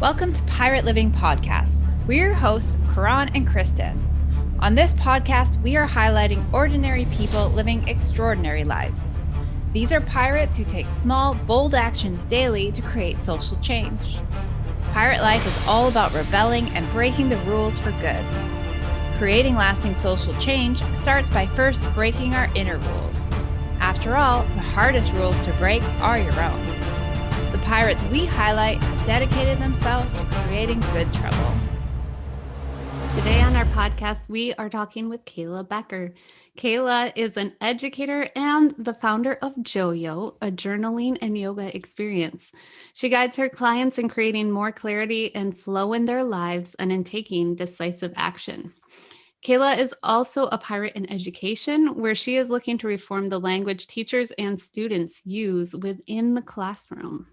Welcome to Pirate Living Podcast. We're your hosts, Karan and Kristen. On this podcast, we are highlighting ordinary people living extraordinary lives. These are pirates who take small, bold actions daily to create social change. Pirate life is all about rebelling and breaking the rules for good. Creating lasting social change starts by first breaking our inner rules. After all, the hardest rules to break are your own. The pirates we highlight have dedicated themselves to creating good trouble. Today on our podcast, we are talking with Kayla Becker. Kayla is an educator and the founder of JoYo, a journaling and yoga experience. She guides her clients in creating more clarity and flow in their lives and in taking decisive action. Kayla is also a pirate in education, where she is looking to reform the language teachers and students use within the classroom.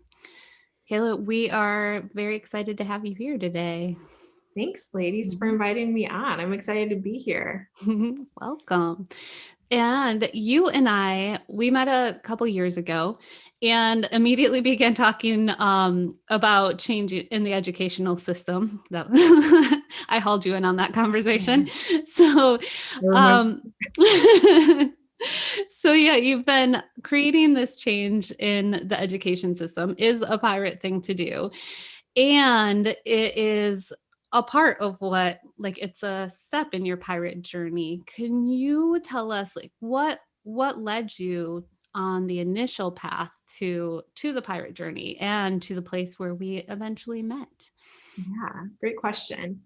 Kayla, we are very excited to have you here today. Thanks, ladies, for inviting me on. I'm excited to be here. Welcome. And you and we met a couple years ago and immediately began talking about change in the educational system. I hauled you in on that conversation. So, so yeah, you've been creating this change in the education system is a pirate thing to do. And it is a part of it's a step in your pirate journey. Can you tell us what led you on the initial path to the pirate journey and to the place where we eventually met? Yeah, great question.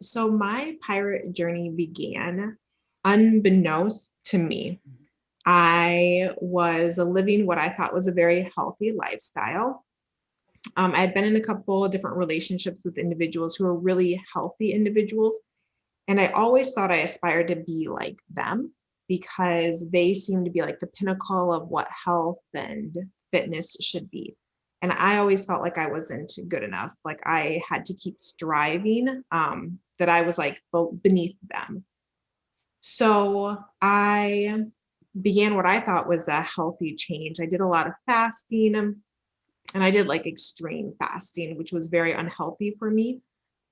So my pirate journey began unbeknownst to me. I was living what I thought was a very healthy lifestyle. I had been in a couple of different relationships with individuals who were really healthy individuals. And I always thought I aspired to be like them because they seemed to be like the pinnacle of what health and fitness should be. And I always felt like I wasn't good enough. Like I had to keep striving, that I was like beneath them. So I began what I thought was a healthy change. I did a lot of fasting, and I did like extreme fasting, which was very unhealthy for me,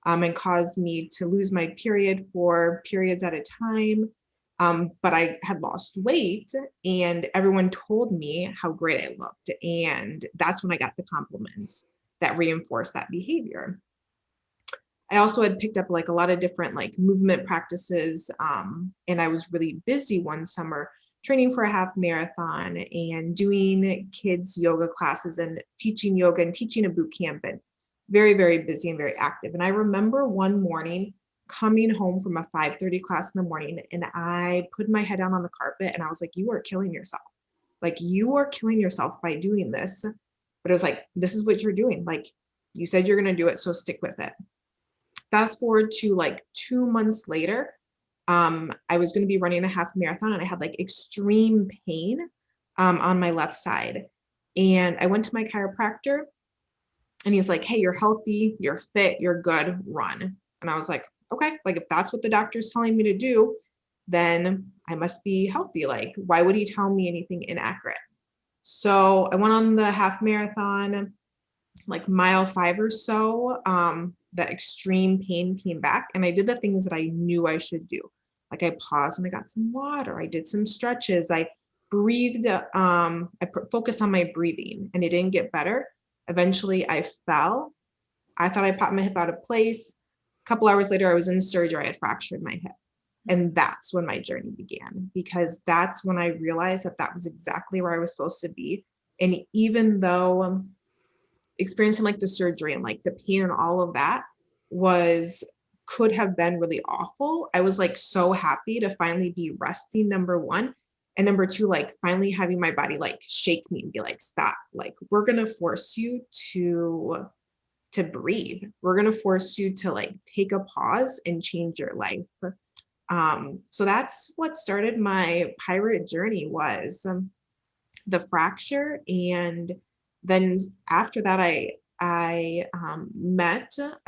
and caused me to lose my period for periods at a time. But I had lost weight and everyone told me how great I looked. And that's when I got the compliments that reinforced that behavior. I also had picked up like a lot of different like movement practices. And I was really busy one summer training for a half marathon and doing kids yoga classes and teaching yoga and teaching a boot camp, and very, very busy and very active. And I remember one morning coming home from a 5:30 class in the morning, and I put my head down on the carpet and I was like, you are killing yourself. Like you are killing yourself by doing this. But it was like, this is what you're doing. Like you said you're going to do it, so stick with it. Fast forward to like 2 months later, I was going to be running a half marathon and I had like extreme pain on my left side. And I went to my chiropractor and he's like, hey, you're healthy, you're fit, you're good, run. And I was like, okay, like if that's what the doctor's telling me to do, then I must be healthy. Like, why would he tell me anything inaccurate? So I went on the half marathon, like mile 5 or so. That extreme pain came back and I did the things that I knew I should do. Like I paused and I got some water. I did some stretches. I breathed. I focused on my breathing and it didn't get better. Eventually I fell. I thought I popped my hip out of place. A couple hours later, I was in surgery. I had fractured my hip. And that's when my journey began, because that's when I realized that that was exactly where I was supposed to be. And even though experiencing like the surgery and like the pain and all of that could have been really awful, I was like so happy to finally be resting, number one. And number two, like finally having my body like shake me and be like, stop, like we're going to force you to breathe. We're going to force you to like take a pause and change your life. So that's what started my pirate journey, was the fracture. And then after that, I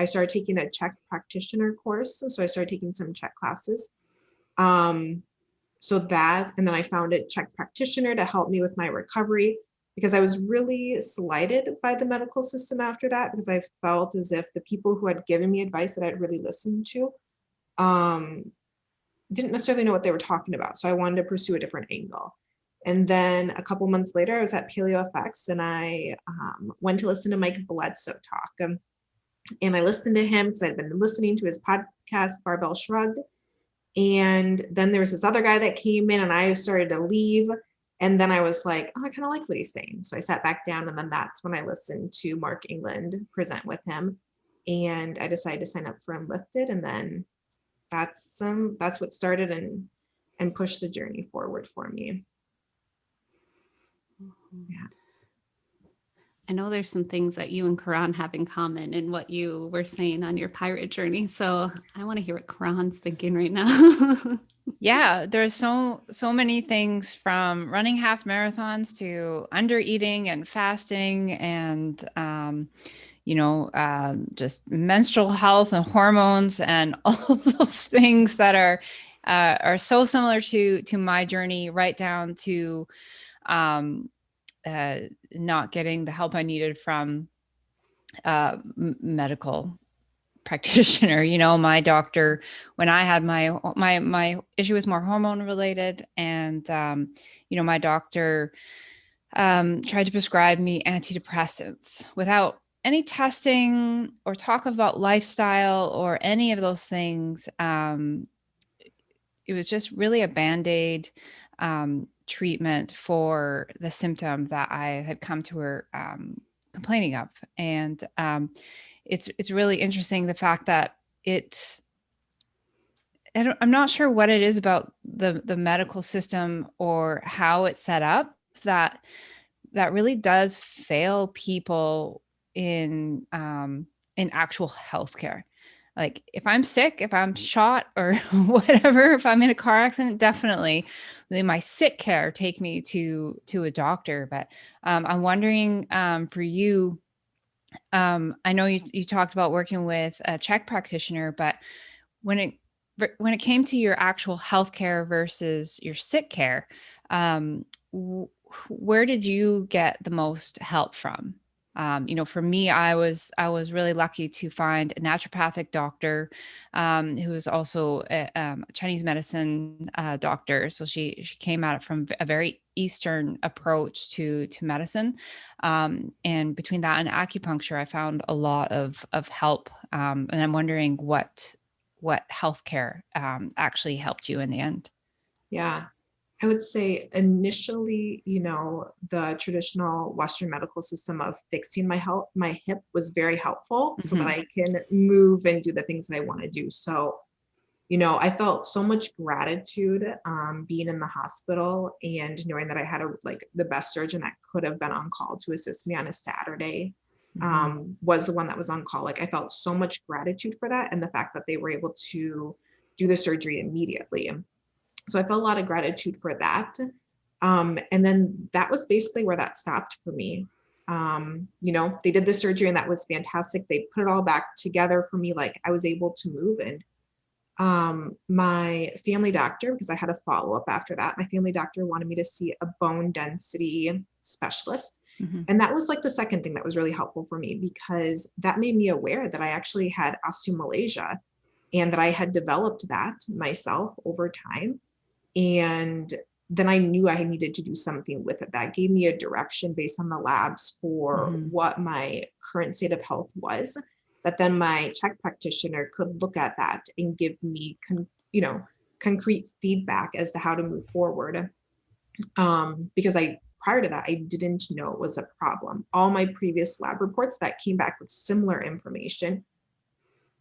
started taking a Czech practitioner course. So I started taking some Czech classes. And then I found a Czech practitioner to help me with my recovery. because I was really slighted by the medical system after that, because I felt as if the people who had given me advice that I'd really listened to didn't necessarily know what they were talking about. So I wanted to pursue a different angle. And then a couple months later, I was at PaleoFX, and I went to listen to Mike Bledsoe talk. And I listened to him because I'd been listening to his podcast, Barbell Shrugged. And then there was this other guy that came in, and I started to leave. And then I was like, oh, I kind of like what he's saying. So I sat back down, and then that's when I listened to Mark England present with him. And I decided to sign up for Unlifted. And then that's what started and pushed the journey forward for me. Yeah. I know there's some things that you and Karan have in common in what you were saying on your pirate journey. So I want to hear what Karan's thinking right now. Yeah, there's so many things, from running half marathons to under eating and fasting, and just menstrual health and hormones and all of those things that are so similar to my journey, right down to not getting the help I needed from medical practitioner. My doctor, when I had my issue, was more hormone related, and my doctor tried to prescribe me antidepressants without any testing or talk about lifestyle or any of those things. It was just really a Band-Aid treatment for the symptom that I had come to her complaining of. And it's really interesting, the fact that I'm not sure what it is about the medical system or how it's set up that really does fail people in actual healthcare. Like, if I'm sick, if I'm shot or whatever, if I'm in a car accident, definitely my sick care take me to a doctor. But I'm wondering, for you, I know you talked about working with a Czech practitioner, but when it came to your actual healthcare versus your sick care, where did you get the most help from? For me, I was really lucky to find a naturopathic doctor, who was also a Chinese medicine doctor. So she came at it from a very Eastern approach to medicine. And between that and acupuncture, I found a lot of help. And I'm wondering what healthcare actually helped you in the end. Yeah. I would say initially, the traditional Western medical system of fixing my hip was very helpful, so that I can move and do the things that I want to do. So, I felt so much gratitude being in the hospital and knowing that I had the best surgeon that could have been on call to assist me on a Saturday was the one that was on call. I felt so much gratitude for that, and the fact that they were able to do the surgery immediately. So I felt a lot of gratitude for that. And then that was basically where that stopped for me. They did the surgery, and that was fantastic. They put it all back together for me. I was able to move. And my family doctor, because I had a follow-up after that, my family doctor wanted me to see a bone density specialist. And that was the second thing that was really helpful for me, because that made me aware that I actually had osteomalacia, and that I had developed that myself over time. And then I knew I needed to do something with it. That gave me a direction based on the labs for what my current state of health was. But then my Czech practitioner could look at that and give me, concrete feedback as to how to move forward. Because prior to that, I didn't know it was a problem. All my previous lab reports that came back with similar information,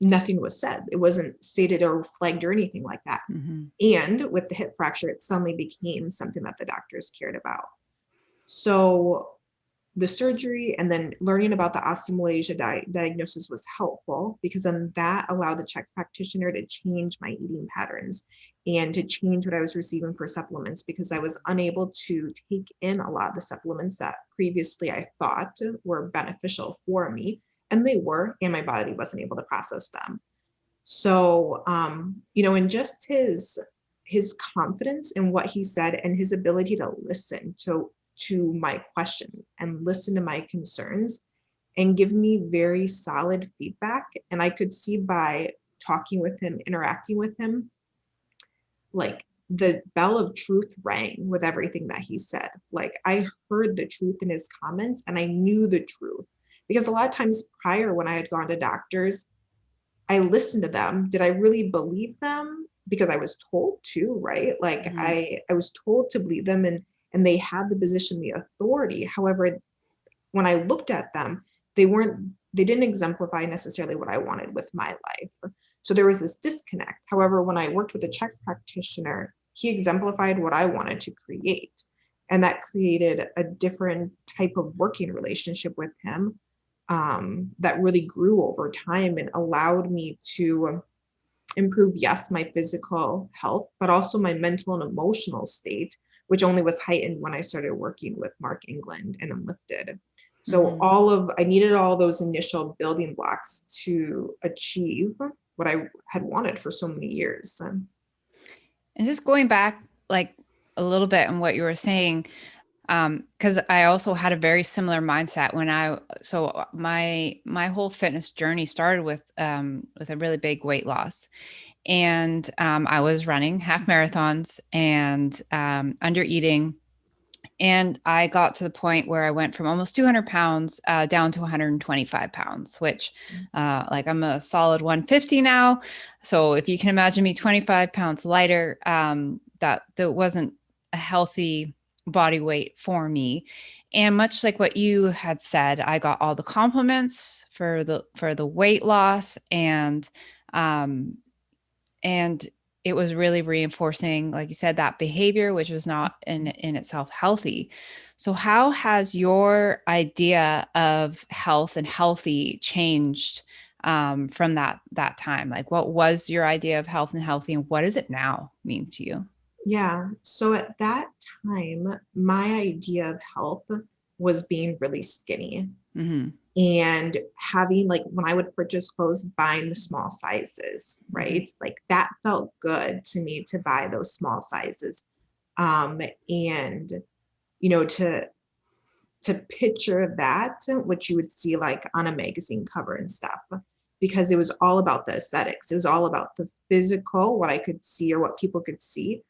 nothing was said. It wasn't stated or flagged or anything like that. And with the hip fracture, it suddenly became something that the doctors cared about. So the surgery and then learning about the osteomalacia diagnosis was helpful, because then that allowed the Czech practitioner to change my eating patterns and to change what I was receiving for supplements, because I was unable to take in a lot of the supplements that previously I thought were beneficial for me. And they were, and my body wasn't able to process them. So, and just his confidence in what he said, and his ability to listen to to my questions and listen to my concerns and give me very solid feedback. And I could see by talking with him, interacting with him, like the bell of truth rang with everything that he said. Like I heard the truth in his comments and I knew the truth. Because a lot of times prior when I had gone to doctors, I listened to them. Did I really believe them? Because I was told to, right? Like I was told to believe them, and they had the position, the authority. However, when I looked at them, they didn't exemplify necessarily what I wanted with my life. So there was this disconnect. However, when I worked with a Czech practitioner, he exemplified what I wanted to create. And that created a different type of working relationship with him that really grew over time and allowed me to improve, yes, my physical health, but also my mental and emotional state, which only was heightened when I started working with Mark England and Unlifted. So I needed all those initial building blocks to achieve what I had wanted for so many years. And just going back like a little bit on what you were saying, because I also had a very similar mindset so my whole fitness journey started with a really big weight loss. And I was running half marathons and under eating. And I got to the point where I went from almost 200 pounds down to 125 pounds, which like I'm a solid 150 now. So if you can imagine me 25 pounds lighter, that wasn't a healthy body weight for me. And much like what you had said, I got all the compliments for the weight loss, um, and it was really reinforcing, like you said, that behavior, which was not in itself healthy. So how has your idea of health and healthy changed from that time? Like, what was your idea of health and healthy, and what does it now mean to you? Yeah. So at that time, my idea of health was being really skinny. And having, like, when I would purchase clothes, buying the small sizes, right? Like that felt good to me to buy those small sizes. And, to picture that, what you would see like on a magazine cover and stuff, because it was all about the aesthetics. It was all about the physical, what I could see or what people could see.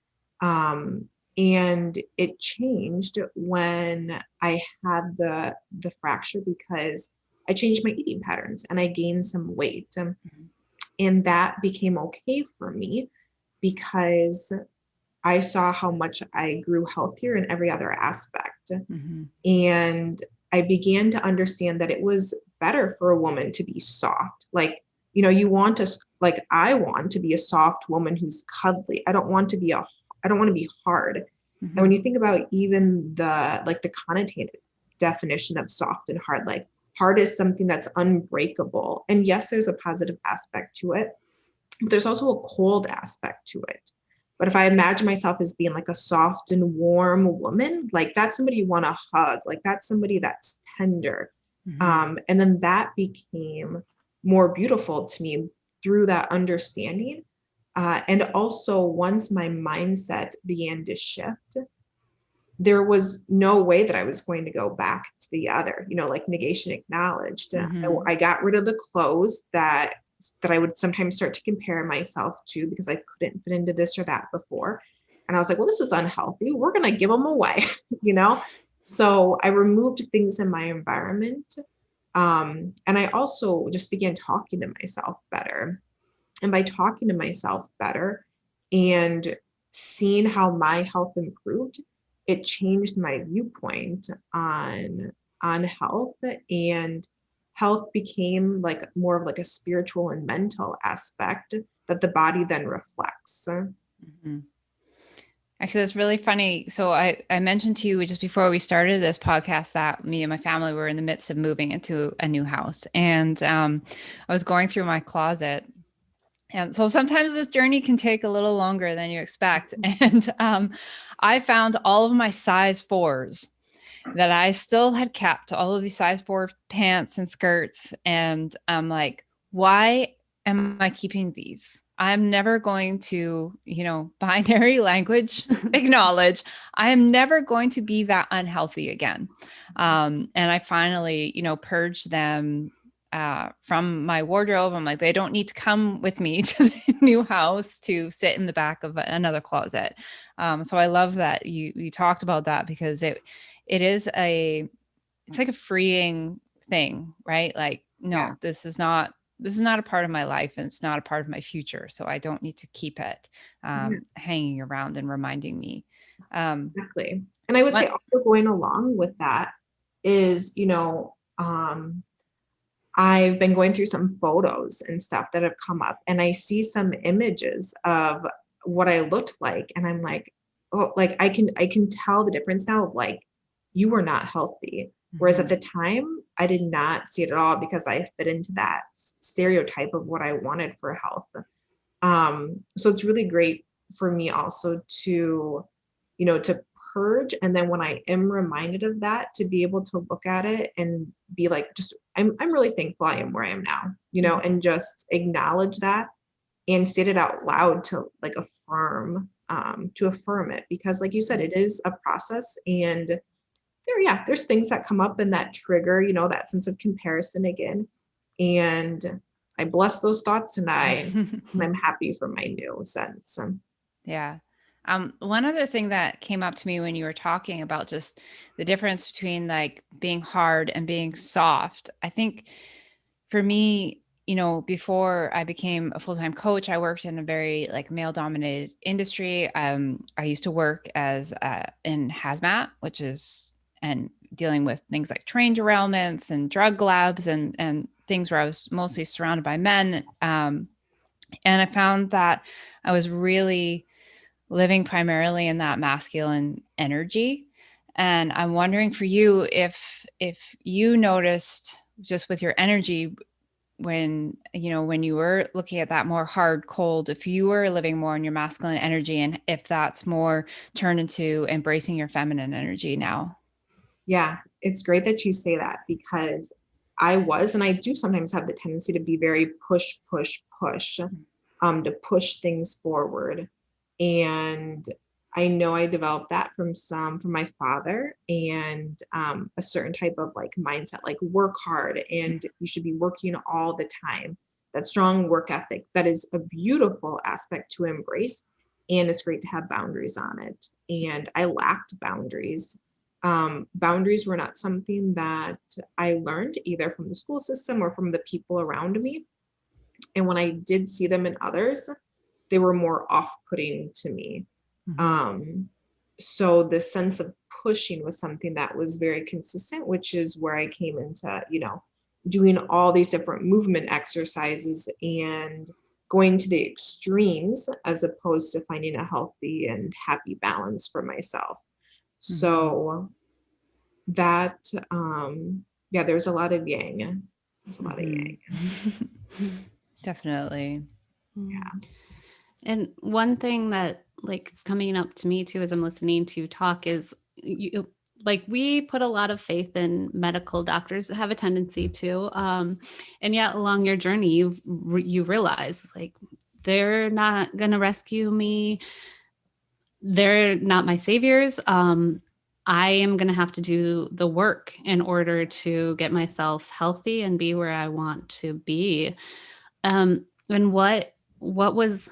And it changed when I had the fracture, because I changed my eating patterns and I gained some weight. And that became okay for me because I saw how much I grew healthier in every other aspect. And I began to understand that it was better for a woman to be soft. Like, you want to, like, I want to be a soft woman who's cuddly. I don't want to be hard. And when you think about even the connotative definition of soft and hard, like hard is something that's unbreakable. And yes, there's a positive aspect to it, but there's also a cold aspect to it. But if I imagine myself as being like a soft and warm woman, like that's somebody you want to hug, like that's somebody that's tender. And then that became more beautiful to me through that understanding. And also once my mindset began to shift, there was no way that I was going to go back to the other, like negation acknowledged. I got rid of the clothes that I would sometimes start to compare myself to because I couldn't fit into this or that before. And I was like, well, this is unhealthy. We're going to give them away, So I removed things in my environment. And I also just began talking to myself better. And by talking to myself better and seeing how my health improved, it changed my viewpoint on health, and health became like more of like a spiritual and mental aspect that the body then reflects. Actually, that's really funny. So I mentioned to you just before we started this podcast that me and my family were in the midst of moving into a new house. And I was going through my closet. And so sometimes this journey can take a little longer than you expect. And I found all of my size 4s that I still had kept, all of these size 4 pants and skirts. And I'm like, why am I keeping these? I'm never going to, binary language acknowledge, I am never going to be that unhealthy again. And I finally, purged them from my wardrobe. I'm like, they don't need to come with me to the new house to sit in the back of another closet. So I love that you talked about that, because it is it's like a freeing thing, right? Like, Yeah, no, this is not a part of my life, and it's not a part of my future. So I don't need to keep it yeah, hanging around and reminding me. exactly. And I would say What? also going along with that is, I've been going through some photos and stuff that have come up, and I see some images of what I looked like, and I'm like, oh, like I can tell the difference now of like you were not healthy. Whereas at the time, I did not see it at all because I fit into that stereotype of what I wanted for health. So it's really great for me also to, to purge. And then when I am reminded of that, to be able to look at it and be like, just, I'm really thankful I am where I am now, and just acknowledge that and state it out loud to like affirm it. Because like you said, it is a process, and there's things that come up and that trigger, that sense of comparison again. And I bless those thoughts, and I'm happy for my new sense. Yeah. One other thing that came up to me when you were talking about just the difference between like being hard and being soft, I think for me, before I became a full-time coach, I worked in a very like male-dominated industry. I used to work as in hazmat, which is and dealing with things like train derailments and drug labs and things where I was mostly surrounded by men. And I found that I was really living primarily in that masculine energy. And I'm wondering for you if you noticed just with your energy when you were looking at that more hard cold, if you were living more in your masculine energy, and if that's more turned into embracing your feminine energy now. Yeah, it's great that you say that, because I was, and I do sometimes have the tendency to be very push, push, push, to push things forward. And I know I developed that from my father, and a certain type of like mindset, like work hard and you should be working all the time. That strong work ethic, that is a beautiful aspect to embrace. And it's great to have boundaries on it. And I lacked boundaries. Boundaries were not something that I learned either from the school system or from the people around me. And when I did see them in others, they were more off-putting to me. So the sense of pushing was something that was very consistent, which is where I came into, doing all these different movement exercises and going to the extremes as opposed to finding a healthy and happy balance for myself. So that, there's a lot of yang. There's a lot of yang. Definitely. Yeah. And one thing that like is coming up to me too as I'm listening to you talk is we put a lot of faith in medical doctors that have a tendency to, and yet along your journey you realize like they're not going to rescue me. They're not my saviors. I am going to have to do the work in order to get myself healthy and be where I want to be. And what was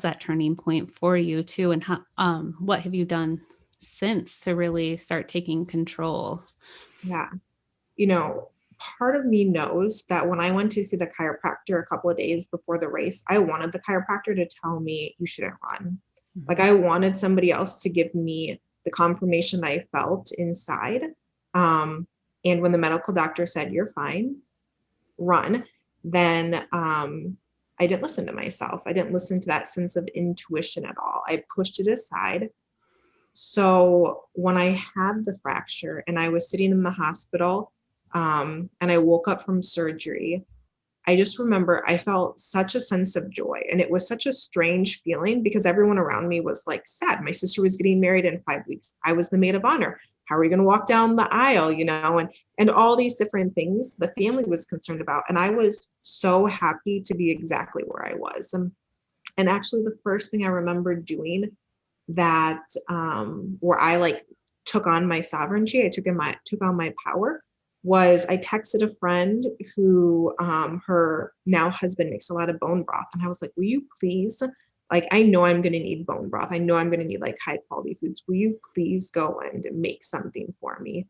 that turning point for you too? And how, what have you done since to really start taking control? Yeah. Part of me knows that when I went to see the chiropractor a couple of days before the race, I wanted the chiropractor to tell me you shouldn't run. Like I wanted somebody else to give me the confirmation that I felt inside. And when the medical doctor said, you're fine, run, then I didn't listen to myself. I didn't listen to that sense of intuition at all. I pushed it aside. So when I had the fracture and I was sitting in the hospital, and I woke up from surgery, I just remember I felt such a sense of joy. And it was such a strange feeling because everyone around me was like sad. My sister was getting married in 5 weeks. I was the maid of honor. how are we going to walk down the aisle, and all these different things the family was concerned about. And I was so happy to be exactly where I was. And actually the first thing I remember doing that, where I like took on my sovereignty, I took on my power, was I texted a friend who, her now husband makes a lot of bone broth. And I was like, will you please, like, I know I'm going to need bone broth. I know I'm going to need like high quality foods. Will you please go and make something for me?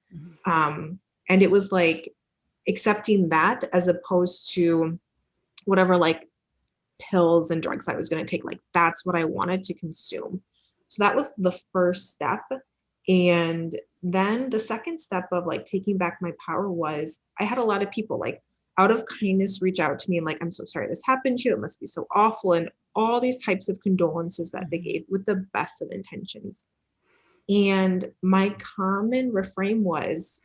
And it was like accepting that as opposed to whatever like pills and drugs I was going to take. Like, that's what I wanted to consume. So that was the first step. And then the second step of like taking back my power was I had a lot of people like out of kindness reach out to me and like, I'm so sorry this happened to you. It must be so awful. And all these types of condolences that they gave with the best of intentions. And my common refrain was,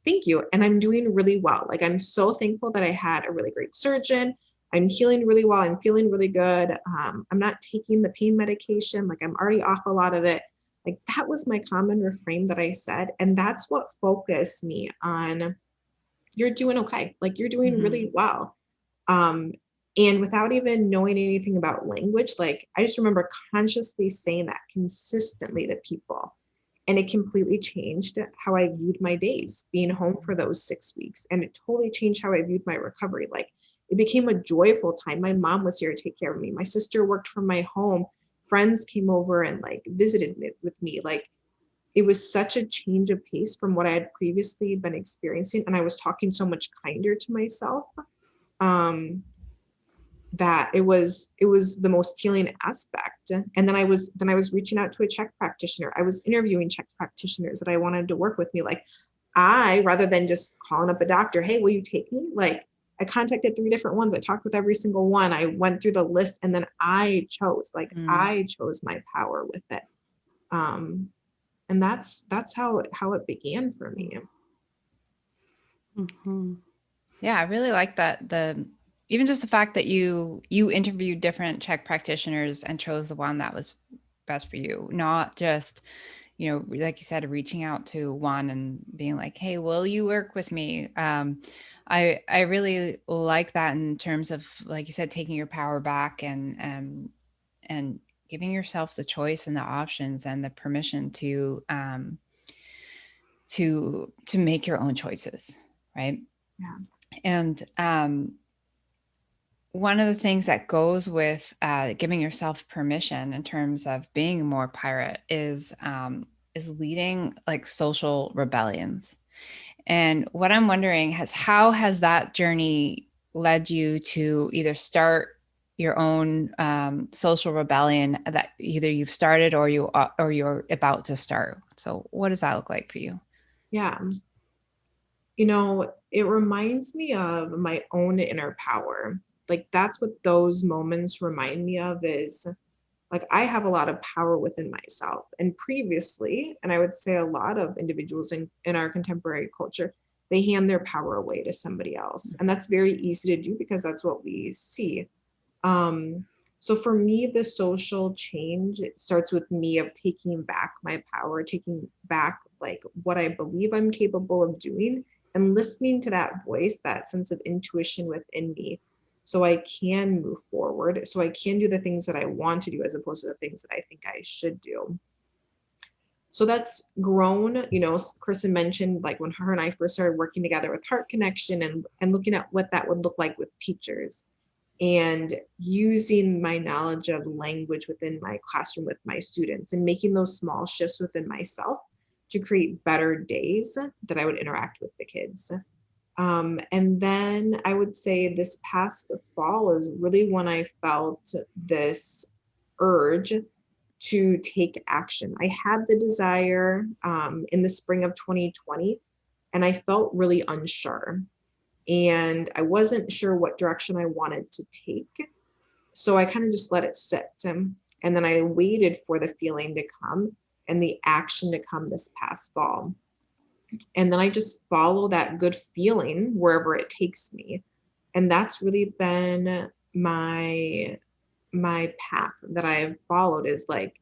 thank you. And I'm doing really well. Like, I'm so thankful that I had a really great surgeon. I'm healing really well. I'm feeling really good. I'm not taking the pain medication. Like, I'm already off a lot of it. Like, that was my common refrain that I said. And that's what focused me on, you're doing okay. Like, you're doing really well. And without even knowing anything about language, like, I just remember consciously saying that consistently to people. And it completely changed how I viewed my days being home for those 6 weeks. And it totally changed how I viewed my recovery. Like, it became a joyful time. My mom was here to take care of me. My sister worked from my home. Friends came over and like visited with me. Like, it was such a change of pace from what I had previously been experiencing. And I was talking so much kinder to myself, that it was the most healing aspect. And then I was reaching out to a Czech practitioner. I was interviewing Czech practitioners that I wanted to work with me. Like, rather than just calling up a doctor, hey, will you take me? Like, I contacted 3 different ones. I talked with every single one. I went through the list and then I chose my power with it. And that's how it began for me. Yeah, I really like that. Even just the fact that you interviewed different Czech practitioners and chose the one that was best for you, not just, like you said, reaching out to one and being like, hey, will you work with me? I really like that in terms of, like you said, taking your power back and giving yourself the choice and the options and the permission to make your own choices, right? Yeah. And one of the things that goes with giving yourself permission in terms of being more pirate is leading like social rebellions. And what I'm wondering how has that journey led you to either start your own social rebellion that either you've started or you're about to start? So what does that look like for you? Yeah. It reminds me of my own inner power. Like, that's what those moments remind me of, is like, I have a lot of power within myself. And previously, and I would say a lot of individuals in our contemporary culture, they hand their power away to somebody else. And that's very easy to do because that's what we see. So for me, the social change starts with me of taking back my power, taking back like what I believe I'm capable of doing, and listening to that voice, that sense of intuition within me, so I can move forward, so I can do the things that I want to do as opposed to the things that I think I should do. So that's grown. Kristen mentioned like when her and I first started working together with Heart Connection and looking at what that would look like with teachers, and using my knowledge of language within my classroom with my students and making those small shifts within myself to create better days that I would interact with the kids. And then I would say this past fall is really when I felt this urge to take action. I had the desire in the spring of 2020, and I felt really unsure. And I wasn't sure what direction I wanted to take. So I kind of just let it sit. And then I waited for the feeling to come and the action to come this past fall. And then I just follow that good feeling wherever it takes me. And that's really been my path that I've followed, is like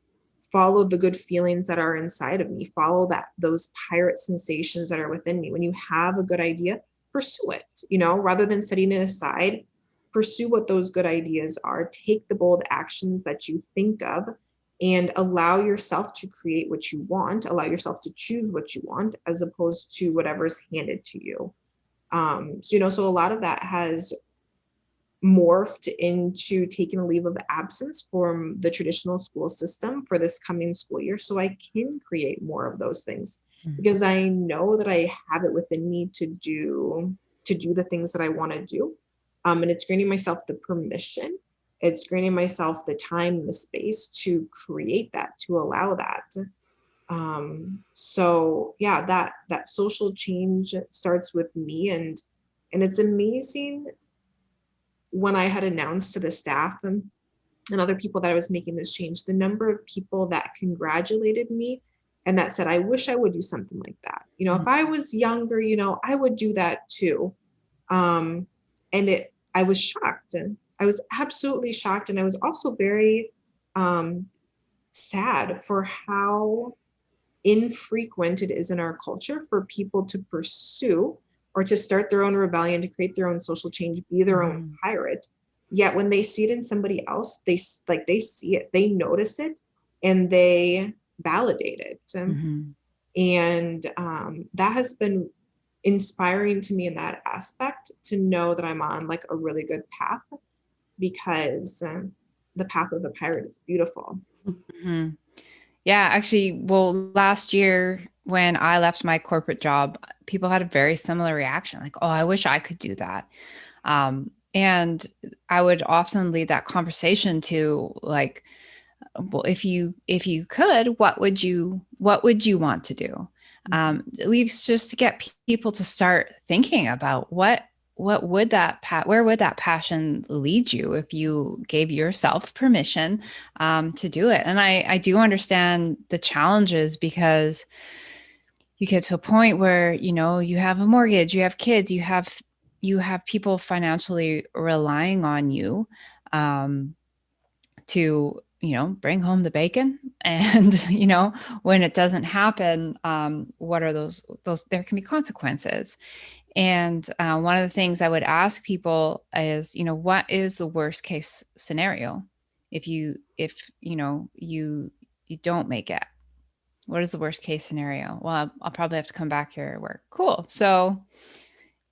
follow the good feelings that are inside of me, follow those pirate sensations that are within me. When you have a good idea, pursue it, rather than setting it aside. Pursue what those good ideas are. Take the bold actions that you think of and allow yourself to create what you want, allow yourself to choose what you want as opposed to whatever's handed to you. So a lot of that has morphed into taking a leave of absence from the traditional school system for this coming school year so I can create more of those things, because I know that I have it within me to do the things that I want to do. And it's granting myself the permission, it's granting myself the time and the space to create that, to allow that. So yeah, that social change starts with me, and it's amazing when I had announced to the staff and other people that I was making this change, the number of people that congratulated me and that said, I wish I would do something like that. If I was younger, I would do that too. And I was shocked, and I was absolutely shocked. And I was also very sad for how infrequent it is in our culture for people to pursue or to start their own rebellion, to create their own social change, be their own pirate. Yet when they see it in somebody else, they see it, they notice it, and they validate it. And that has been inspiring to me in that aspect, to know that I'm on like a really good path, because the path of the pirate is beautiful. Yeah, actually, well, last year when I left my corporate job, people had a very similar reaction, like, oh, I wish I could do that. And I would often lead that conversation to like, well, if you could, what would you want to do? At least just to get people to start thinking about where would that passion lead you if you gave yourself permission to do it. And I do understand the challenges, because you get to a point where, you have a mortgage, you have kids, you have people financially relying on you to, bring home the bacon. And, when it doesn't happen, what are those, there can be consequences. And one of the things I would ask people is, what is the worst case scenario? If you don't make it, what is the worst case scenario? Well, I'll probably have to come back here at work. Cool. So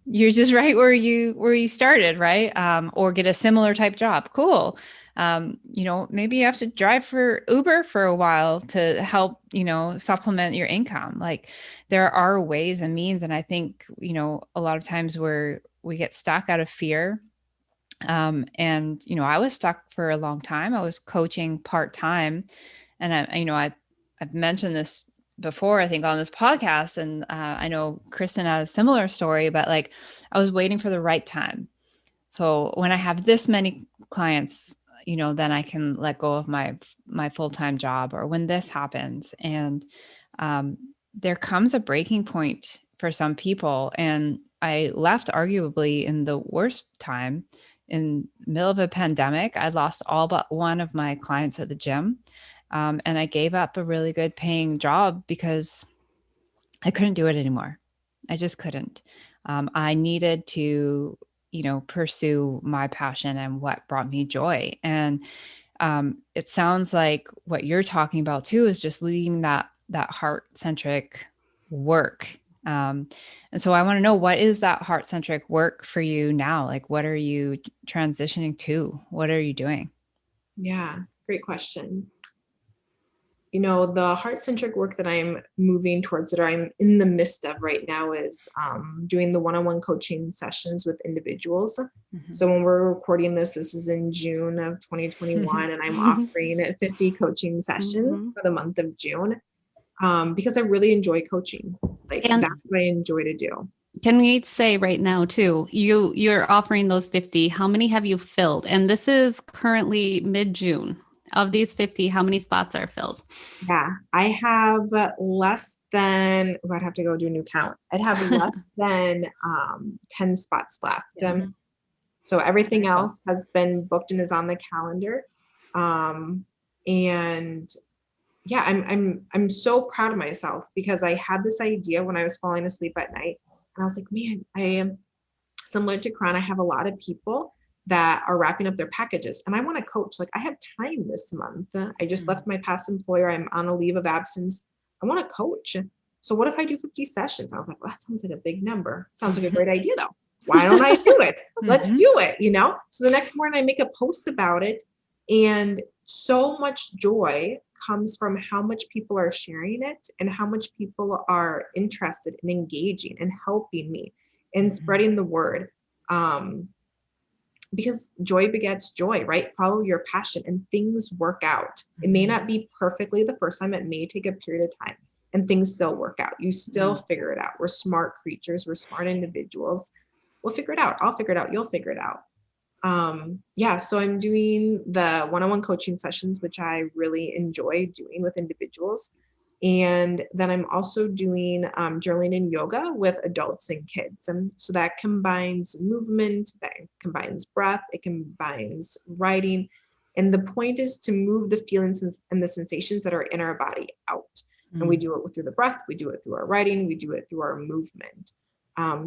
you're just right where you started, right? Or get a similar type job. Cool. Maybe you have to drive for Uber for a while to help, supplement your income. Like, there are ways and means. And I think, a lot of times we get stuck out of fear. And, I was stuck for a long time. I was coaching part-time, and I've mentioned this before, I think, on this podcast. And I know Kristen had a similar story, but like, I was waiting for the right time. So when I have this many clients, then I can let go of my full-time job, or when this happens. And there comes a breaking point for some people. And I left arguably in the worst time, in the middle of a pandemic. I lost all but one of my clients at the gym. And I gave up a really good paying job because I couldn't do it anymore. I just couldn't. I needed to, pursue my passion and what brought me joy. And it sounds like what you're talking about too is just leading that heart-centric work. And so I want to know, what is that heart-centric work for you now? Like, what are you transitioning to? What are you doing? Yeah, great question. The heart-centric work that I'm moving towards, that I'm in the midst of right now, is doing the one-on-one coaching sessions with individuals. So when we're recording this is in June of 2021, and I'm offering 50 coaching sessions for the month of June, because I really enjoy coaching. Like, that's what I enjoy to do. Can we say right now too, you're offering those 50, how many have you filled? And this is currently mid-June. Of these 50, how many spots are filled? Yeah, I have less than, I'd have to go do a new count. I'd have less than 10 spots left. So everything else has been booked and is on the calendar. And yeah, I'm so proud of myself because I had this idea when I was falling asleep at night, and I was like, man, I am similar to Karan. I have a lot of people that are wrapping up their packages, and I want to coach. Like, I have time this month. I just left my past employer. I'm on a leave of absence. I want to coach. So what if I do 50 sessions? I was like, well, that sounds like a big number. Sounds like a great idea though. Why don't I do it? Let's do it, you know? So the next morning I make a post about it, and so much joy comes from how much people are sharing it and how much people are interested in engaging and helping me and spreading the word. Because joy begets joy, right? Follow your passion and things work out. It may not be perfectly the first time. It may take a period of time and things still work out. You still figure it out. We're smart creatures. We're smart individuals. We'll figure it out. I'll figure it out. You'll figure it out. So I'm doing the one-on-one coaching sessions, which I really enjoy doing with individuals. And then I'm also doing journaling and yoga with adults and kids. And so that combines movement, that combines breath, it combines writing. And the point is to move the feelings and the sensations that are in our body out. And we do it through the breath, we do it through our writing, we do it through our movement.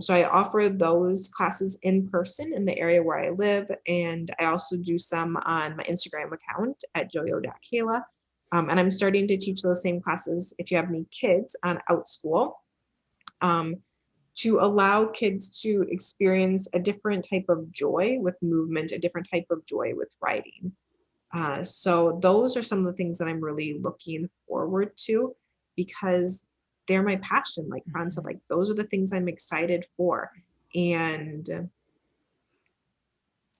So I offer those classes in person in the area where I live. And I also do some on my Instagram account at joyo.kayla. And I'm starting to teach those same classes if you have any kids on OutSchool, to allow kids to experience a different type of joy with movement, a different type of joy with writing. So those are some of the things that I'm really looking forward to because they're my passion. Like Ron said, like those are the things I'm excited for. And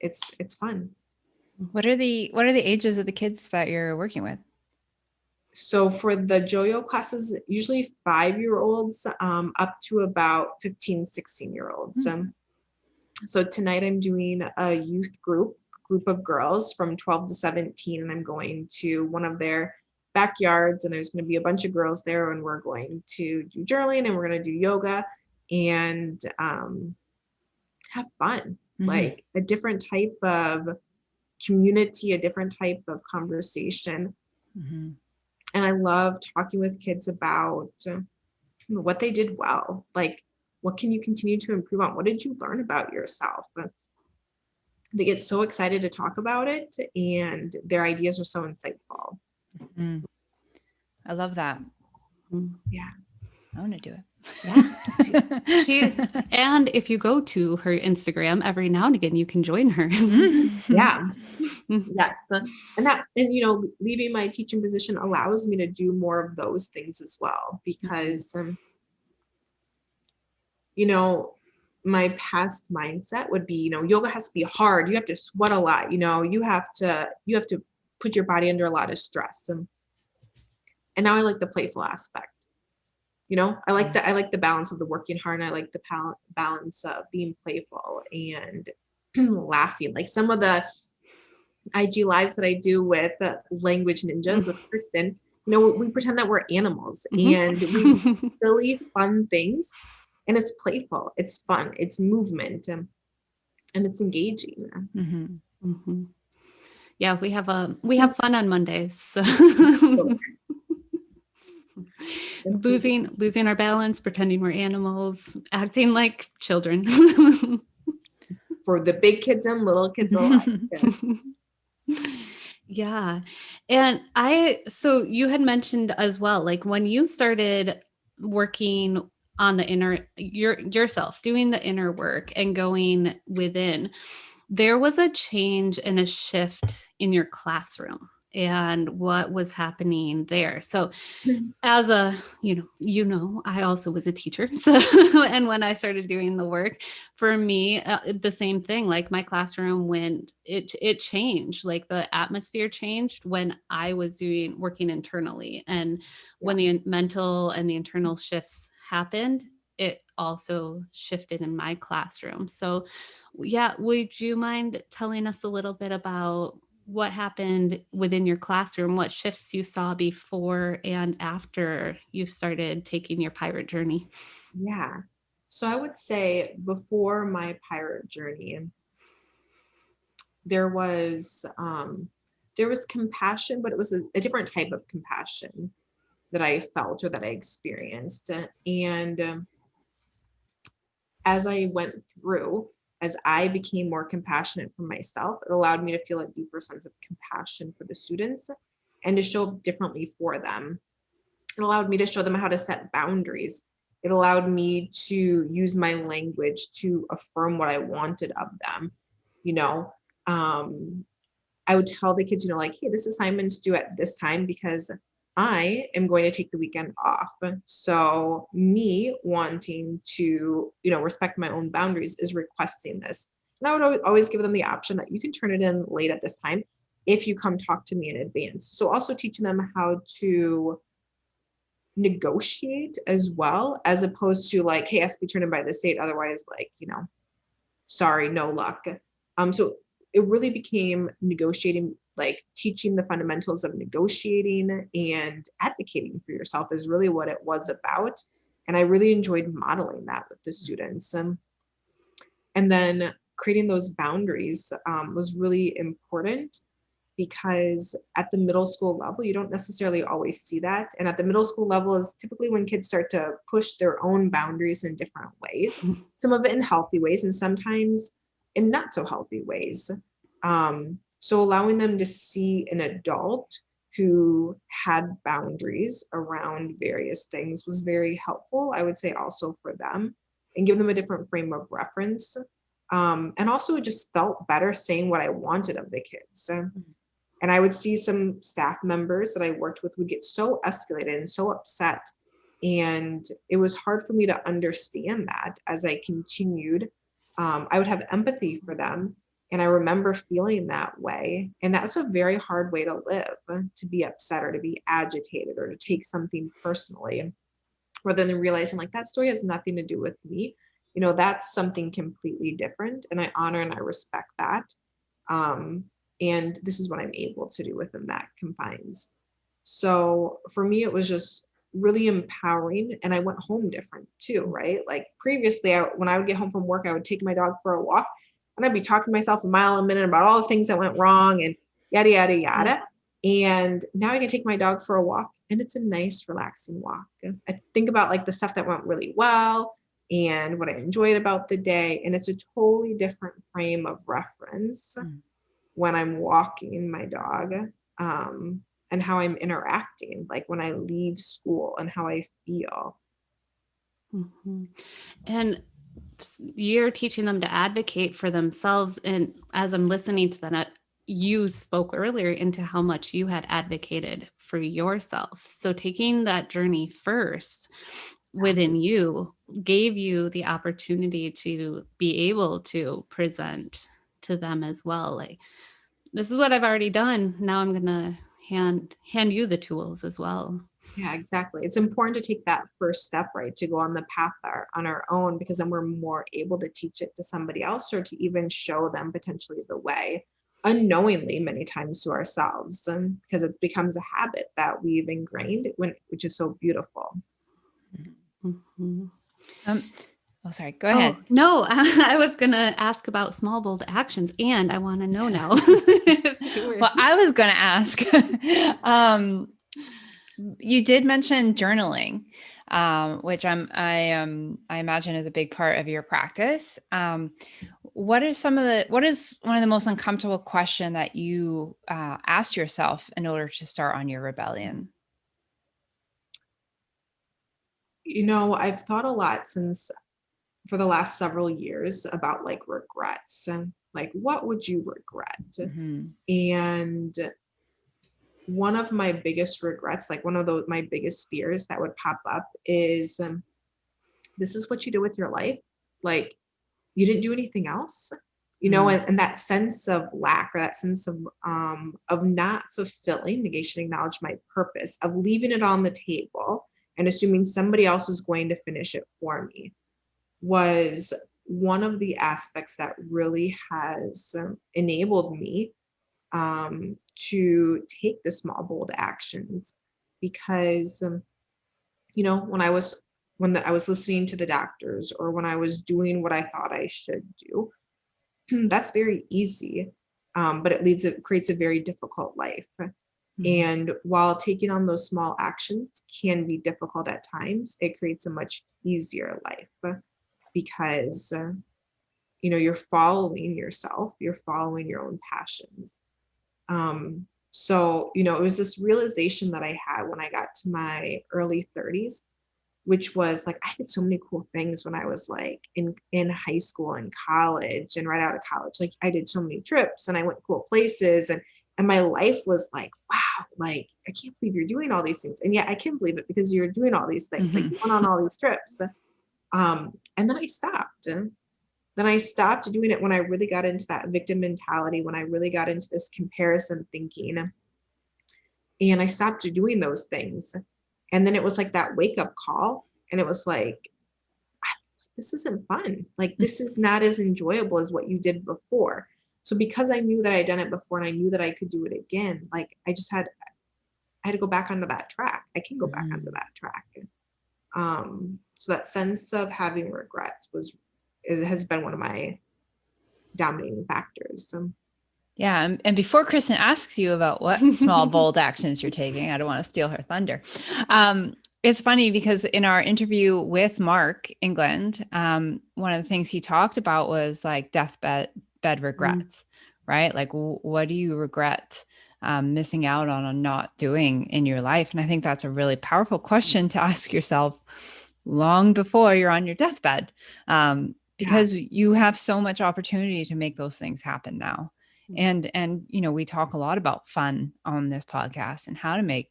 it's fun. What are the ages of the kids that you're working with? So for the Joyo classes, usually 5-year-olds up to about 15, 16-year-olds. So tonight I'm doing a youth group of girls from 12 to 17, and I'm going to one of their backyards, and there's going to be a bunch of girls there, and we're going to do journaling and we're going to do yoga and have fun, like a different type of community, a different type of conversation. And I love talking with kids about what they did well. Like, what can you continue to improve on? What did you learn about yourself? They get so excited to talk about it, and their ideas are so insightful. I love that. Yeah. I want to do it. Yeah. And if you go to her Instagram every now and again, you can join her. Yeah. Yes. And you know, leaving my teaching position allows me to do more of those things as well, because, you know, my past mindset would be, you know, yoga has to be hard. You have to sweat a lot. You know, you have to put your body under a lot of stress. And now I like the playful aspect. You know, I like the balance of the working hard, and I like the balance of being playful and laughing. Like some of the IG lives that I do with Language Ninjas with Kristen, you know, we pretend that we're animals and we do silly, fun things, and it's playful, it's fun, it's movement, and it's engaging. Yeah, we have fun on Mondays. So. losing our balance, pretending we're animals, acting like children. For the big kids and little kids alike. Yeah. And so you had mentioned as well, like when you started working on the yourself, doing the inner work and going within, there was a change and a shift in your classroom and what was happening there. So as a, I also was a teacher. So, and when I started doing the work, for me, the same thing, like my classroom, when it changed, like the atmosphere changed when I was working internally. And when the mental and the internal shifts happened, it also shifted in my classroom. So yeah, would you mind telling us a little bit about what happened within your classroom, what shifts you saw before and after you started taking your pirate journey? Yeah. So I would say before my pirate journey, there was compassion, but it was a different type of compassion. that I felt or that I experienced. And as I went through, as I became more compassionate for myself, it allowed me to feel a deeper sense of compassion for the students and to show up differently for them. It allowed me to show them how to set boundaries. It allowed me to use my language to affirm what I wanted of them. You know, I would tell the kids, like, hey, this assignment's due at this time because I am going to take the weekend off. So me wanting to, respect my own boundaries is requesting this. And I would always give them the option that you can turn it in late at this time if you come talk to me in advance. So also teaching them how to negotiate as well, as opposed to like, hey, it has to be turned in by this date. Otherwise, like, sorry, no luck. So it really became negotiating, like teaching the fundamentals of negotiating and advocating for yourself is really what it was about. And I really enjoyed modeling that with the students. And then creating those boundaries was really important because at the middle school level, you don't necessarily always see that. And at the middle school level is typically when kids start to push their own boundaries in different ways, some of it in healthy ways and sometimes in not so healthy ways. So allowing them to see an adult who had boundaries around various things was very helpful, I would say, also for them, and give them a different frame of reference. And also it just felt better saying what I wanted of the kids. And I would see some staff members that I worked with would get so escalated and so upset. And it was hard for me to understand that as I continued. I would have empathy for them. And I remember feeling that way. And that's a very hard way to live, to be upset or to be agitated or to take something personally, rather than realizing like that story has nothing to do with me. That's something completely different. And I honor and I respect that. And this is what I'm able to do within that confines. So for me, it was just really empowering. And I went home different too, right? Like previously, when I would get home from work, I would take my dog for a walk and I'd be talking to myself a mile a minute about all the things that went wrong and yada, yada, yada. And now I can take my dog for a walk and it's a nice, relaxing walk. I think about like the stuff that went really well and what I enjoyed about the day. And it's a totally different frame of reference when I'm walking my dog, and how I'm interacting, like when I leave school and how I feel. Mm-hmm. And you're teaching them to advocate for themselves. And as I'm listening to that, you spoke earlier into how much you had advocated for yourself. So taking that journey first within you gave you the opportunity to be able to present to them as well. Like, this is what I've already done. Now I'm going to hand you the tools as well. Yeah, exactly. It's important to take that first step, right? To go on the path on our own, because then we're more able to teach it to somebody else or to even show them potentially the way unknowingly many times to ourselves, because it becomes a habit that we've ingrained, which is so beautiful. Mm-hmm. Sorry, go ahead. No, I was going to ask about small, bold actions, and I want to know now. Well, I was going to ask, you did mention journaling, which I imagine is a big part of your practice. What is one of the most uncomfortable question that you asked yourself in order to start on your rebellion? I've thought a lot for the last several years about like regrets and like, what would you regret? Mm-hmm. And one of my biggest regrets, like one of my biggest fears that would pop up is, this is what you do with your life. Like you didn't do anything else, and that sense of lack or that sense of not fulfilling, negation, acknowledge my purpose, of leaving it on the table and assuming somebody else is going to finish it for me, was one of the aspects that really has enabled me to take the small, bold actions. Because, when I was listening to the doctors or when I was doing what I thought I should do, that's very easy. But it creates a very difficult life. And while taking on those small actions can be difficult at times, it creates a much easier life because, you're following yourself, you're following your own passions. So, it was this realization that I had when I got to my early 30s, which was like, I did so many cool things when I was like in high school and college and right out of college. Like I did so many trips and I went cool places and my life was like, wow, like, I can't believe you're doing all these things. And yeah, I can believe it because you're doing all these things, like you went on all these trips. And then I stopped. Then I stopped doing it when I really got into that victim mentality, when I really got into this comparison thinking. And I stopped doing those things. And then it was like that wake up call. And it was like, this isn't fun. Like, this is not as enjoyable as what you did before. So because I knew that I had done it before and I knew that I could do it again, like I had to go back onto that track. I can go back onto that track. So that sense of having regrets has been one of my dominating factors. Yeah. And before Kristen asks you about what small, bold actions you're taking, I don't want to steal her thunder. It's funny because in our interview with Mark England, one of the things he talked about was like deathbed regrets, right? Like, what do you regret missing out on or not doing in your life? And I think that's a really powerful question to ask yourself long before you're on your deathbed, because you have so much opportunity to make those things happen now. And we talk a lot about fun on this podcast and how to make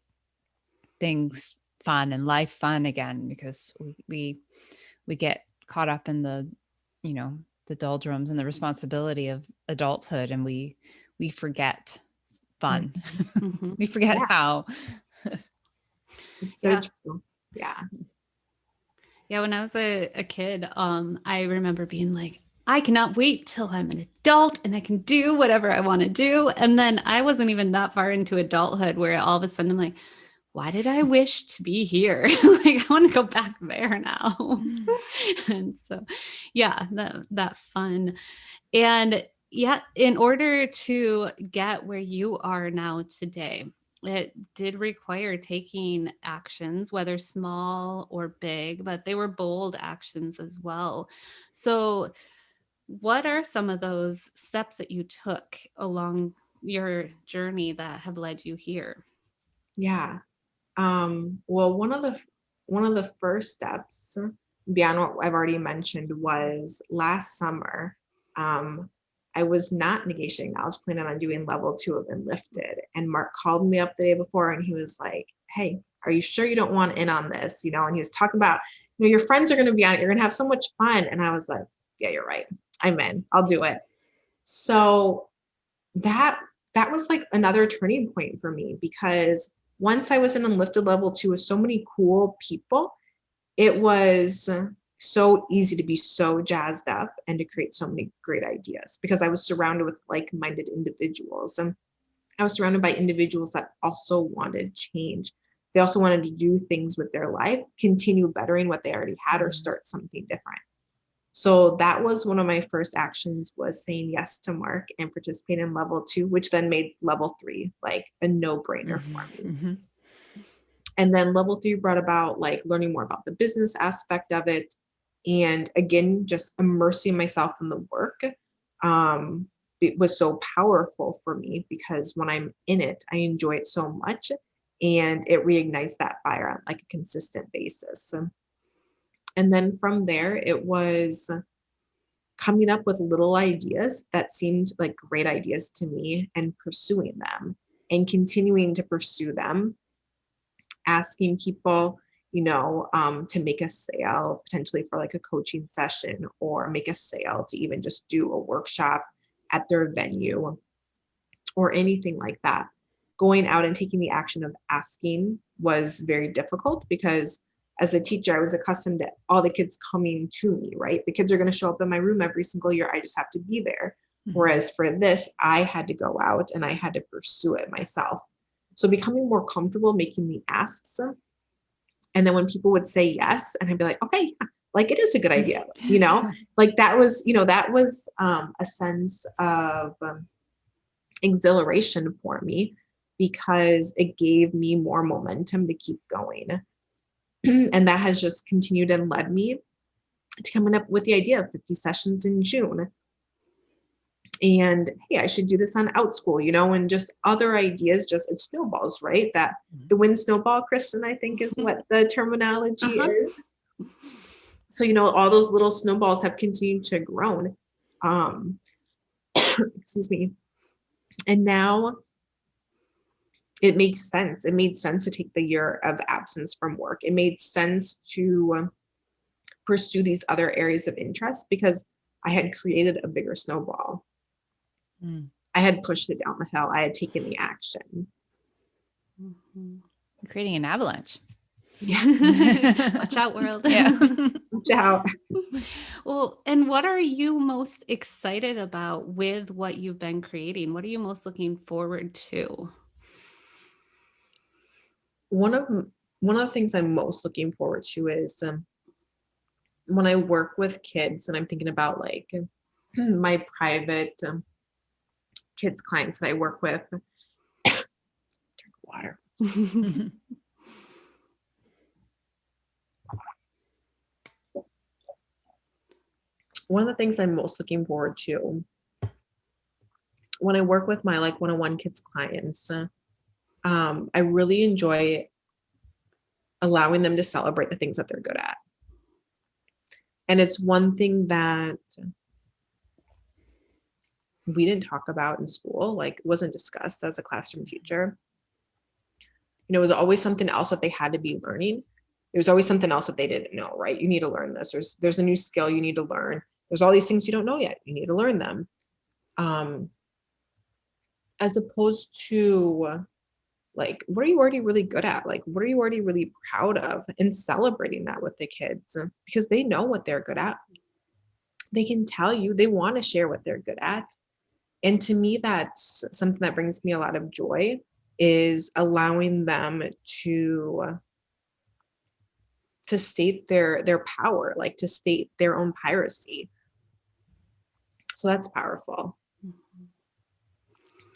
things fun and life fun again, because we get caught up in the doldrums and the responsibility of adulthood, and we forget fun. We forget how. It's so true. Yeah. Yeah. When I was a kid, I remember being like, I cannot wait till I'm an adult and I can do whatever I want to do. And then I wasn't even that far into adulthood where all of a sudden I'm like, why did I wish to be here? Like, I want to go back there now. And so, yeah, that fun. And yeah, in order to get where you are now today, it did require taking actions, whether small or big, but they were bold actions as well. So what are some of those steps that you took along your journey that have led you here? Yeah. Well, one of the first steps beyond what I've already mentioned was last summer. I was not negationing. I was planning on doing level 2 of Enlifted, and Mark called me up the day before and he was like, hey, are you sure you don't want in on this? And he was talking about, your friends are going to be on it. You're going to have so much fun. And I was like, yeah, you're right. I'm in. I'll do it. So that was like another turning point for me, because once I was in Enlifted level 2 with so many cool people, it was so easy to be so jazzed up and to create so many great ideas, because I was surrounded with like-minded individuals. And I was surrounded by individuals that also wanted change. They also wanted to do things with their life, continue bettering what they already had, or start something different. So that was one of my first actions, was saying yes to Mark and participating in level 2, which then made level 3 like a no-brainer for me. And then level 3 brought about like learning more about the business aspect of it. And again, just immersing myself in the work. It was so powerful for me, because when I'm in it, I enjoy it so much, and it reignites that fire on like a consistent basis. And then from there, it was coming up with little ideas that seemed like great ideas to me and pursuing them and continuing to pursue them, asking people, to make a sale potentially for like a coaching session, or make a sale to even just do a workshop at their venue or anything like that. Going out and taking the action of asking was very difficult, because as a teacher, I was accustomed to all the kids coming to me, right? The kids are going to show up in my room every single year. I just have to be there. Whereas for this, I had to go out and I had to pursue it myself. So becoming more comfortable making the asks. And then when people would say yes, and I'd be like, okay, like it is a good idea, like that was a sense of exhilaration for me, because it gave me more momentum to keep going. And that has just continued and led me to coming up with the idea of 50 sessions in June. And hey, I should do this on OutSchool, and just other ideas, just it snowballs, right? That the wind snowball, Kristen, I think is what the terminology is. So, all those little snowballs have continued to grow. Excuse me. And now it makes sense. It made sense to take the year of absence from work. It made sense to pursue these other areas of interest because I had created a bigger snowball. I had pushed it down the hill. I had taken the action. Creating an avalanche. Yeah. Watch out, world. Yeah. Watch out. Well, and what are you most excited about with what you've been creating? What are you most looking forward to? One of the things I'm most looking forward to is when I work with kids, and I'm thinking about like my private kids clients that I work with. Drink water. One of the things I'm most looking forward to when I work with my like one-on-one kids clients, I really enjoy allowing them to celebrate the things that they're good at. And it's one thing that we didn't talk about in school, like wasn't discussed as a classroom teacher. It was always something else that they had to be learning. There was always something else that they didn't know, right? You need to learn this. There's a new skill you need to learn. There's all these things you don't know yet. You need to learn them. As opposed to like, what are you already really good at? Like, what are you already really proud of? And celebrating that with the kids because they know what they're good at. They can tell you, they want to share what they're good at. And to me, that's something that brings me a lot of joy, is allowing them to state their power, like to state their own piracy. So that's powerful.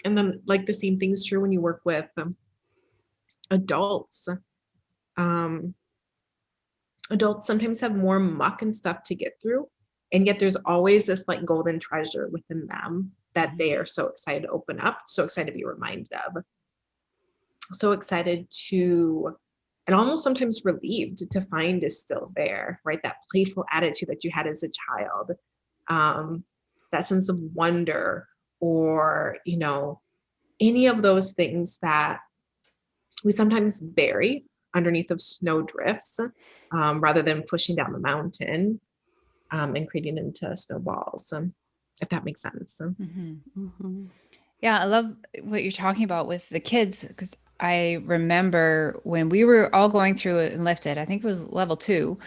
And then like the same thing's true when you work with adults. Adults sometimes have more muck and stuff to get through. And yet there's always this like golden treasure within them that they are so excited to open up, so excited to be reminded of, so excited to, and almost sometimes relieved to find is still there, right? That playful attitude that you had as a child, that sense of wonder, or, any of those things that we sometimes bury underneath of snow drifts, rather than pushing down the mountain and creating into snowballs, if that makes sense. Yeah, I love what you're talking about with the kids, because I remember when we were all going through it and lifted, I think it was level 2.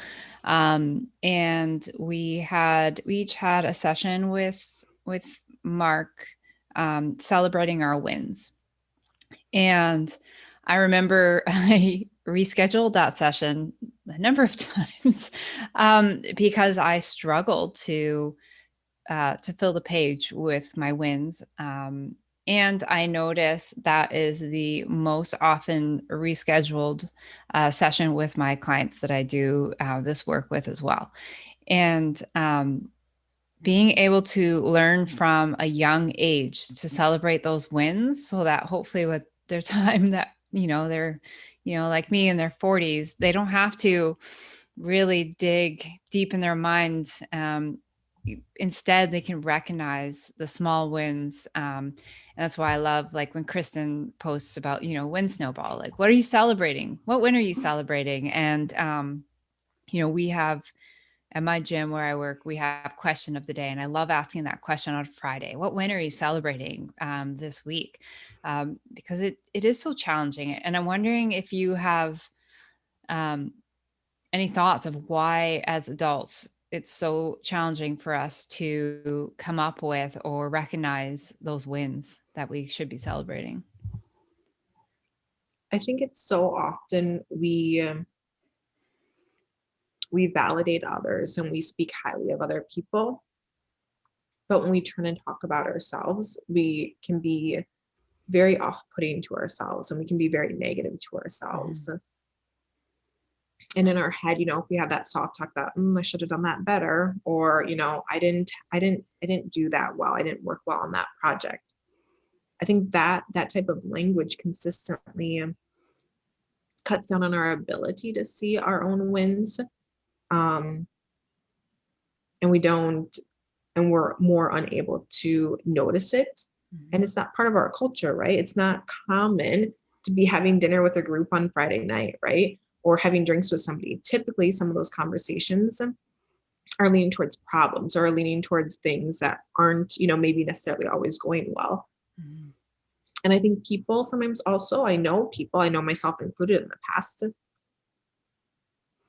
And we each had a session with Mark, celebrating our wins. And I remember I rescheduled that session a number of times, because I struggled to fill the page with my wins. And I notice that is the most often rescheduled session with my clients that I do this work with as well. And being able to learn from a young age to celebrate those wins, so that hopefully with their time that, they're, like me in their 40s, they don't have to really dig deep in their minds. Instead, they can recognize the small wins. And that's why I love, like, when Kristen posts about, win snowball, like, what are you celebrating? What win are you celebrating? And, we have at my gym where I work, we have question of the day. And I love asking that question on Friday. What win are you celebrating this week? Because it is so challenging. And I'm wondering if you have any thoughts of why, as adults, it's so challenging for us to come up with or recognize those wins that we should be celebrating. I think it's so often we validate others and we speak highly of other people. But when we turn and talk about ourselves, we can be very off-putting to ourselves, and we can be very negative to ourselves. And in our head, if we have that soft talk that I should have done that better, or I didn't do that well, I didn't work well on that project. I think that type of language consistently cuts down on our ability to see our own wins, and we're more unable to notice it. And it's not part of our culture, right? It's not common to be having dinner with a group on Friday night, right? Or having drinks with somebody. Typically, some of those conversations are leaning towards problems, or leaning towards things that aren't, maybe necessarily always going well. And I think people sometimes also, I know myself included in the past,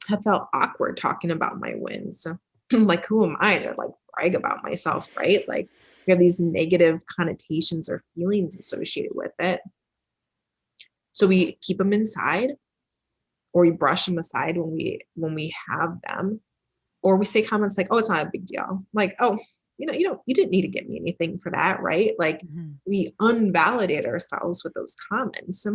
have felt awkward talking about my wins. Like, who am I to brag about myself, right? Like, we have these negative connotations or feelings associated with it. So we keep them inside, or we brush them aside when we have them, or we say comments like, "Oh, it's not a big deal." Like, "Oh, you didn't need to get me anything for that," right? Like, we unvalidate ourselves with those comments,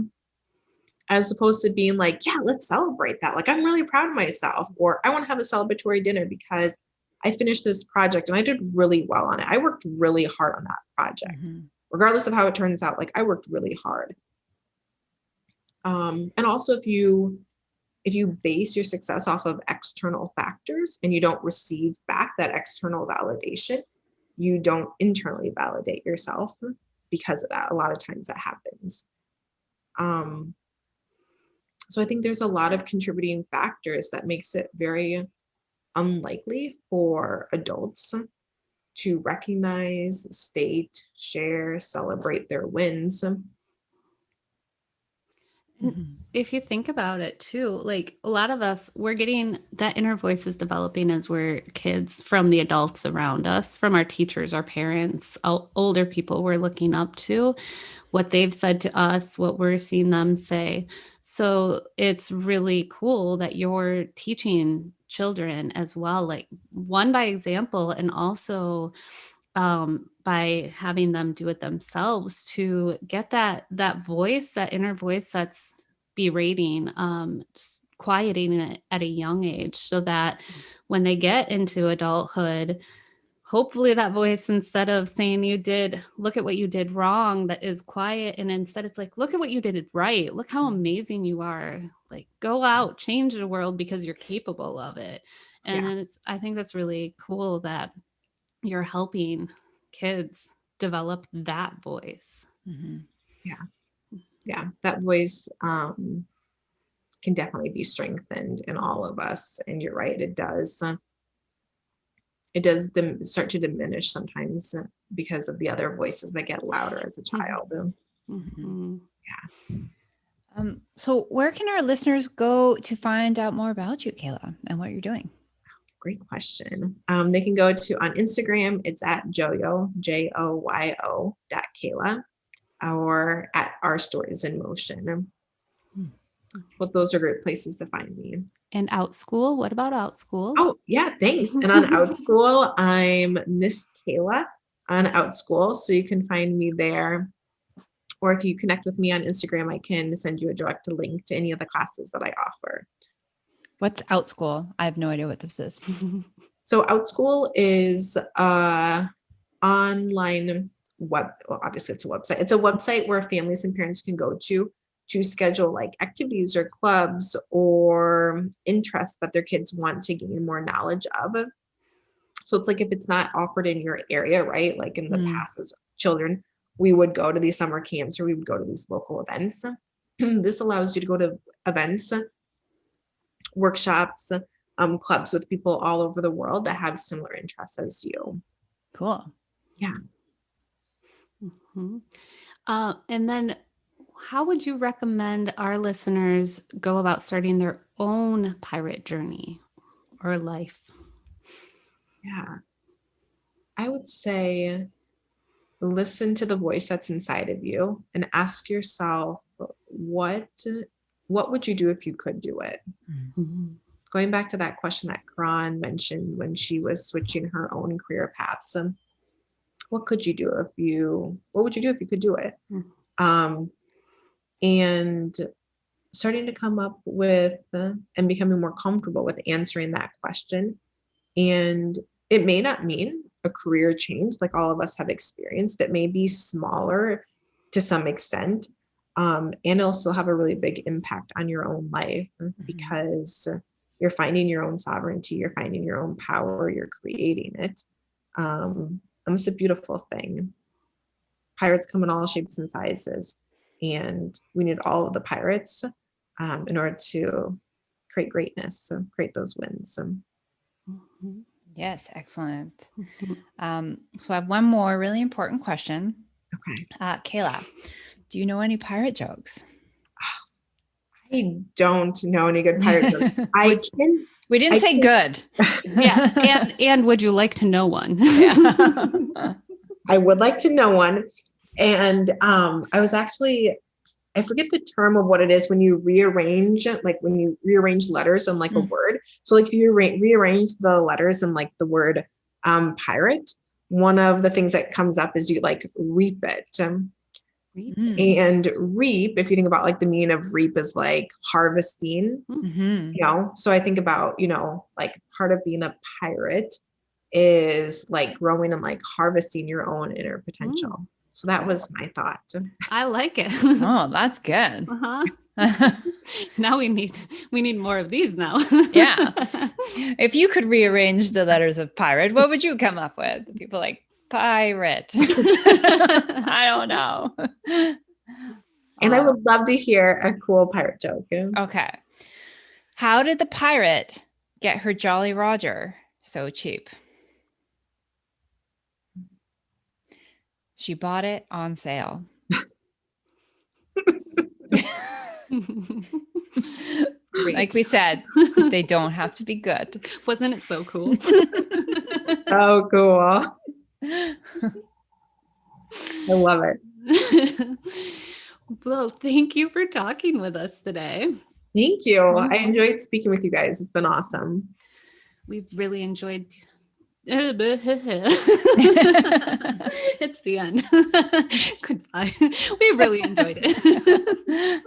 as opposed to being like, "Yeah, let's celebrate that. Like, I'm really proud of myself," or "I want to have a celebratory dinner because I finished this project and I did really well on it. I worked really hard on that project." Regardless of how it turns out, like, I worked really hard. And also, if you base your success off of external factors and you don't receive back that external validation, you don't internally validate yourself because of that. A lot of times that happens. So I think there's a lot of contributing factors that makes it very unlikely for adults to recognize, state, share, celebrate their wins. If you think about it too, like a lot of us, we're getting that inner voice is developing as we're kids from the adults around us, from our teachers, our parents, older people we're looking up to, what they've said to us, what we're seeing them say. So it's really cool that you're teaching children as well, like one by example, and also by having them do it themselves to get that voice, that inner voice that's berating, quieting it at a young age, so that when they get into adulthood, hopefully that voice, instead of saying look at what you did wrong, that is quiet, and instead it's like, look at what you did right, look how amazing you are, like go out, change the world because you're capable of it. And I think that's really cool that you're helping kids develop that voice. Yeah, that voice can definitely be strengthened in all of us. And you're right, it does start to diminish sometimes because of the other voices that get louder as a child. So where can our listeners go to find out more about you, Kayla, and what you're doing? Great question. They can go to on Instagram. It's at Joyo, JOYO.Kayla, or at Our Stories in Motion. But those are great places to find me. And Outschool, what about Outschool? Oh, yeah, thanks. And on Outschool, I'm Miss Kayla on Outschool, so you can find me there. Or if you connect with me on Instagram, I can send you a direct link to any of the classes that I offer. What's Outschool? I have no idea what this is. So Outschool is online obviously it's a website. It's a website where families and parents can go to schedule like activities or clubs or interests that their kids want to gain more knowledge of. So it's like, if it's not offered in your area, right? Like in the past as children, we would go to these summer camps, or we would go to these local events. This allows you to go to events, workshops, clubs with people all over the world that have similar interests as you. Cool. Yeah. And then how would you recommend our listeners go about starting their own pirate journey or life? Yeah. I would say listen to the voice that's inside of you and ask yourself, what would you do if you could do it? Going back to that question that Karan mentioned when she was switching her own career paths, what would you do if you could do it? And starting to come up with and becoming more comfortable with answering that question. And it may not mean a career change like all of us have experienced. It may be smaller to some extent. And it'll still have a really big impact on your own life because you're finding your own sovereignty, you're finding your own power, you're creating it. And it's a beautiful thing. Pirates come in all shapes and sizes, and we need all of the pirates in order to create greatness, so create those wins. Yes, excellent. Mhm. So I have one more really important question. Okay. Kayla, do you know any pirate jokes? I don't know any good pirate jokes. I can. We didn't say good. Yeah. And would you like to know one? Yeah. I would like to know one. And I was actually, I forget the term of what it is when you rearrange, like when you rearrange letters in like a word. So like if you rearrange the letters in like the word pirate, one of the things that comes up is you like reap it. And reap, if you think about like the meaning of reap is like harvesting, Mm-hmm. you know, so I think about, you know, like part of being a pirate is like growing and like harvesting your own inner potential. So that was my thought. I like it. Oh, that's good. Now we need more of these now. Yeah. If you could rearrange the letters of pirate, what would you come up with? People like pirate. I don't know. And I would love to hear a cool pirate joke. Okay. How did the pirate get her Jolly Roger so cheap? She bought it on sale. Like we said, they don't have to be good. Wasn't it so cool? Oh, cool. I love it. Well, thank you for talking with us today. Thank you. I enjoyed speaking with you guys. It's been awesome. We've really enjoyed. It's the end. Goodbye. We really enjoyed it.